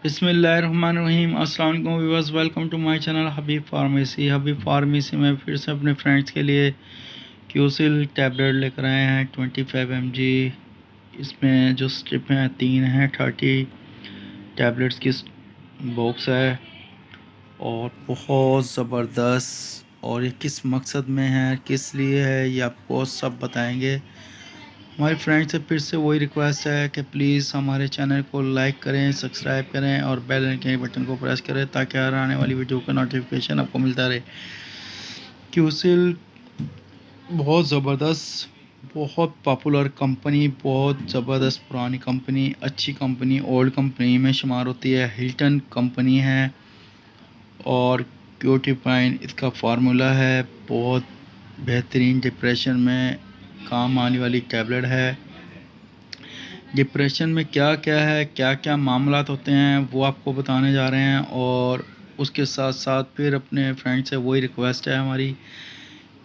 बिस्मिल्लाहिर्रहमानिर्रहीम। अस्सलाम वालेकुम viewers, welcome to my channel Habib pharmacy में फिर से अपने फ्रेंड्स के लिए क्यूसिल टैबलेट लेकर आए हैं 25 mg। इसमें जो स्ट्रिप हैं 3 हैं, 30 टैबलेट्स की बॉक्स है और बहुत ज़बरदस्त। और ये किस मकसद में है, किस लिए है, ये आपको सब बताएंगे। हमारे फ्रेंड से फिर से वही रिक्वेस्ट है कि प्लीज़ हमारे चैनल को लाइक करें, सब्सक्राइब करें और बेल के बटन को प्रेस करें ताकि हर आने वाली वीडियो का नोटिफिकेशन आपको मिलता रहे। क्यूसिल बहुत ज़बरदस्त, बहुत पॉपुलर कंपनी, बहुत ज़बरदस्त पुरानी कंपनी, अच्छी कंपनी, ओल्ड कंपनी में शुमार होती है। हिल्टन कंपनी है और क्यूटिपाइन इसका फार्मूला है। बहुत बेहतरीन डिप्रेशन में काम आने वाली टैबलेट है। डिप्रेशन में क्या क्या है, क्या क्या मामलात होते हैं, वो आपको बताने जा रहे हैं। और उसके साथ साथ फिर अपने फ्रेंड से वही रिक्वेस्ट है हमारी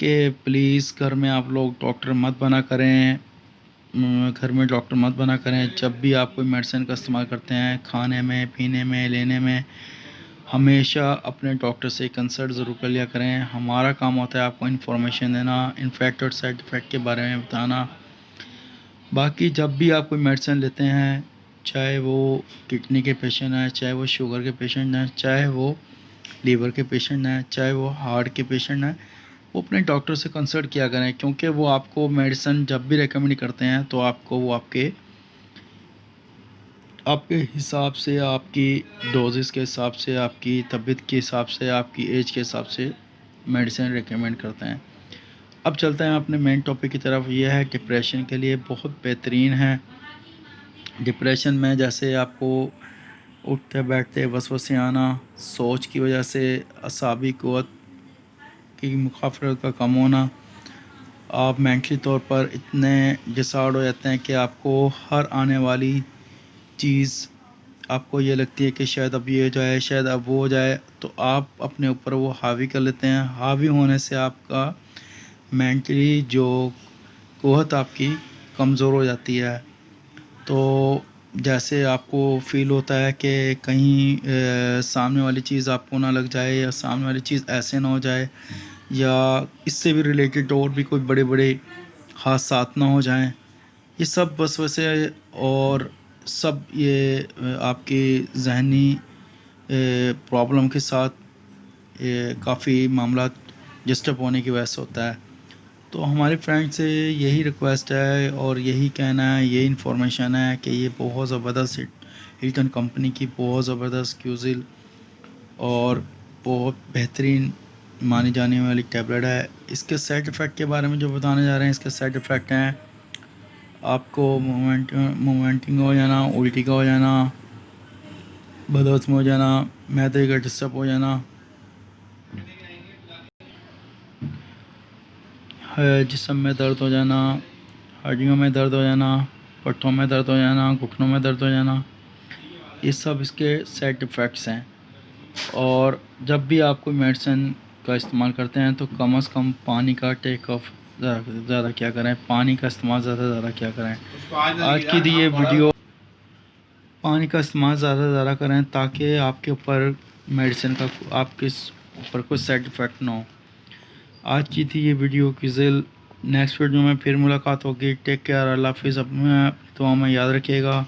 कि प्लीज़ घर में आप लोग डॉक्टर मत बना करें। घर में डॉक्टर मत बना करें। जब भी आप कोई मेडिसिन का इस्तेमाल करते हैं, खाने में, पीने में, लेने में, हमेशा अपने डॉक्टर से कंसल्ट ज़रूर कर लिया करें। हमारा काम होता है आपको इन्फॉर्मेशन देना, इन्फेक्ट और साइड इफ़ेक्ट के बारे में बताना। बाकी जब भी आप कोई मेडिसिन लेते हैं, चाहे वो किडनी के पेशेंट हैं, चाहे वो शुगर के पेशेंट हैं, चाहे वो लीवर के पेशेंट हैं, चाहे वो हार्ट के पेशेंट हैं, वो अपने डॉक्टर से कंसल्ट किया करें। क्योंकि वो आपको मेडिसिन जब भी रेकमेंड करते हैं तो आपको वो आपके आपके हिसाब से, आपकी डोजेस के हिसाब से, आपकी तबीयत के हिसाब से, आपकी एज के हिसाब से मेडिसिन रेकमेंड करते हैं। अब चलते हैं अपने मेन टॉपिक की तरफ। यह है डिप्रेशन के लिए बहुत बेहतरीन है। डिप्रेशन में जैसे आपको उठते बैठते वसवसे आना, सोच की वजह से असाबी क़ुव्वत की मुखाफरत का कम होना, आप मेंटली तौर पर इतने डिसऑर्डर हो जाते हैं कि आपको हर आने वाली चीज़ आपको ये लगती है कि शायद अब ये हो जाए, शायद अब वो हो जाए, तो आप अपने ऊपर वो हावी कर लेते हैं। हावी होने से आपका मेंटली जो क़ुव्वत आपकी कमज़ोर हो जाती है। तो जैसे आपको फ़ील होता है कि कहीं सामने वाली चीज़ आपको ना लग जाए, या सामने वाली चीज़ ऐसे ना हो जाए, या इससे भी रिलेटेड और भी कोई बड़े बड़े हादसात ना हो जाएं। ये सब बस वैसे और सब ये आपकी ज़हनी प्रॉब्लम के साथ काफ़ी मामला डिस्टर्ब होने की वजह से होता है। तो हमारे फ्रेंड से यही रिक्वेस्ट है और यही कहना है, ये इन्फॉर्मेशन है कि ये बहुत ज़बरदस्त हिल्टन कंपनी की बहुत ज़बरदस्त क्यूसिल और बहुत बेहतरीन मानी जाने वाली टैबलेट है। इसके साइड इफ़ेक्ट के बारे में जो बताने जा रहे हैं, इसके साइड इफ़ेक्ट हैं आपको मोमेंटिंग हो जाना, उल्टी का हो जाना, बदहज़म हो जाना, मैदे का डिस्टर्ब हो जाना, जिस्म में दर्द हो जाना, हड्डियों में दर्द हो जाना, पट्टों में दर्द हो जाना, घुटनों में दर्द हो जाना, ये सब इसके साइड इफ़ेक्ट्स हैं। और जब भी आप कोई मेडिसिन का इस्तेमाल करते हैं तो कम से कम पानी का टेक ऑफ ज़्यादा क्या करें, पानी का इस्तेमाल ज़्यादा क्या करें। आज की दी ये वीडियो पानी का इस्तेमाल ज़्यादा करें ताकि आपके ऊपर मेडिसिन का आपके ऊपर कोई साइड इफ़ेक्ट ना हो। आज की थी ये वीडियो क्यूसिल। नेक्स्ट वीडियो में फिर मुलाकात होगी। टेक केयर, अल्लाह हाफिज़। अपने दुआ में याद रखिएगा।